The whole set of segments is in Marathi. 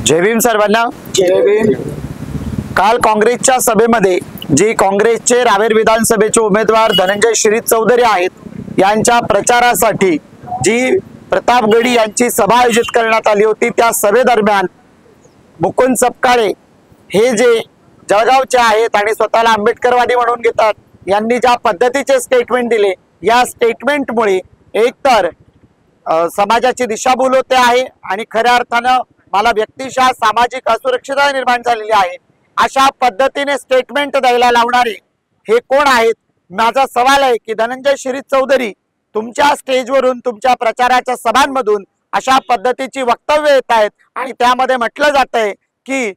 जय भीम सर्वांना। जय भीम। काल काँग्रेसच्या सभेमध्ये जी काँग्रेसचे रावेर विधानसभेचे उमेदवार धनंजय शिरीष चौधरी आहेत यांच्या प्रचारासाठी जी प्रतापगडी यांची सभा आयोजित करण्यात आली होती, त्या सभेदरम्यान मुकुंद सपकाळे हे जे जळगावचे आहेत आणि स्वतःला आंबेडकरवादी म्हणून घेतात, यांनी ज्या पद्धतीचे स्टेटमेंट दिले, या स्टेटमेंटमुळे एकतर समाजाची दिशाभूल होते आहे आणि खऱ्या अर्थानं मला व्यक्तिशः सामाजिक असुरक्षितता निर्माण झालेली आहे। अशा पद्धतीने स्टेटमेंट द्यायला लावणारे हे कोण आहेत? माझा सवाल आहे की धनंजय शिरीष चौधरी तुमच्या स्टेजवरून तुमच्या प्रचाराच्या सभांमधून अशा पद्धतीची वक्तव्य येत आहेत आणि त्यामध्ये म्हटलं जात आहे की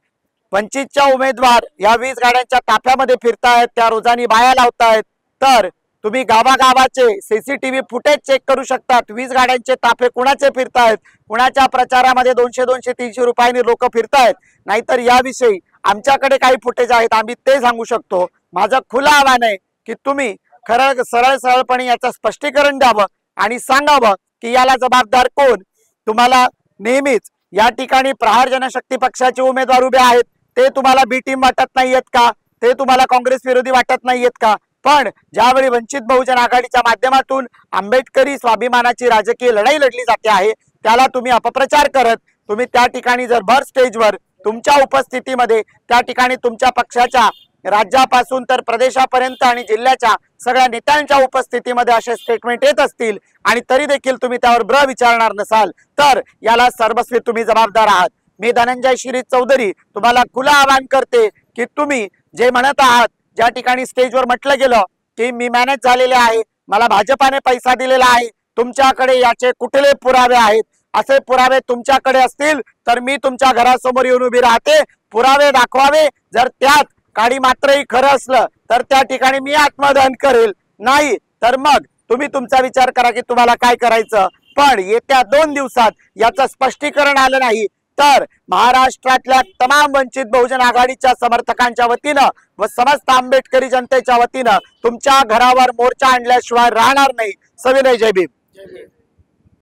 वंचितच्या उमेदवार या 20 गाड्यांच्या ताफ्यामध्ये फिरतायत, त्या रोजानी बाया लावतायत। तर तुम्ही गावागावाचे सीसीटीव्ही फुटेज चेक करू शकतात, 20 गाड्यांचे ताफे कुणाचे फिरतायत, कुणाच्या प्रचारामध्ये 200-200-300 रुपयांनी लोक फिरतायत, नाहीतर याविषयी आमच्याकडे काही फुटेज आहेत, आम्ही ते सांगू शकतो। माझं खुलं आव्हान आहे की तुम्ही खरं सरळपणे याचं स्पष्टीकरण द्यावं आणि सांगावं की याला जबाबदार कोण। तुम्हाला नेहमीच या ठिकाणी प्रहार जनशक्ती पक्षाचे उमेदवार उभे आहेत, ते तुम्हाला बी टीम वाटत नाहीयेत का? ते तुम्हाला काँग्रेस विरोधी वाटत नाहीयेत का? पण ज्यावेळी वंचित बहुजन आघाडीच्या माध्यमातून आंबेडकरी स्वाभिमानाची राजकीय लढाई लढली जाते आहे, त्याला तुम्ही अपप्रचार करत तुम्ही त्या ठिकाणी जर भर स्टेजवर तुमच्या उपस्थितीमध्ये त्या ठिकाणी तुमच्या पक्षाच्या राज्यापासून तर प्रदेशापर्यंत आणि जिल्ह्याच्या सगळ्या नेत्यांच्या उपस्थितीमध्ये असे स्टेटमेंट येत असतील आणि तरी देखील तुम्ही त्यावर विचारणार नसाल, तर याला सर्वस्वी तुम्ही जबाबदार आहात। मी धनंजय शिरीष चौधरी तुम्हाला खुलं आवाहन करते की तुम्ही जे म्हणत आहात, ज्या ठिकाणी स्टेजवर म्हटलं गेलं की मी मॅनेज झालेले आहे, मला भाजपाने पैसा दिलेला आहे, तुमच्याकडे याचे कुठले पुरावे आहेत? असे पुरावे तुमच्याकडे असतील तर मी तुमच्या घरासमोर येऊन उभी राहते, पुरावे दाखवावे। जर त्यात काडी मात्रही खरं असलं तर त्या ठिकाणी मी आत्मदहन करेल, नाही तर मग तुम्ही तुमचा विचार करा की तुम्हाला काय करायचं। पण येत्या 2 दिवसात याचं स्पष्टीकरण आलं नाही तर महाराष्ट्रातल्या तमाम वंचित बहुजन आघाडीच्या समर्थकांच्या वतीनं व समस्त आंबेडकरी जनतेच्या वतीनं तुमच्या घरावर मोर्चा आणल्याशिवाय राहणार नाही। सविनय जय भीम।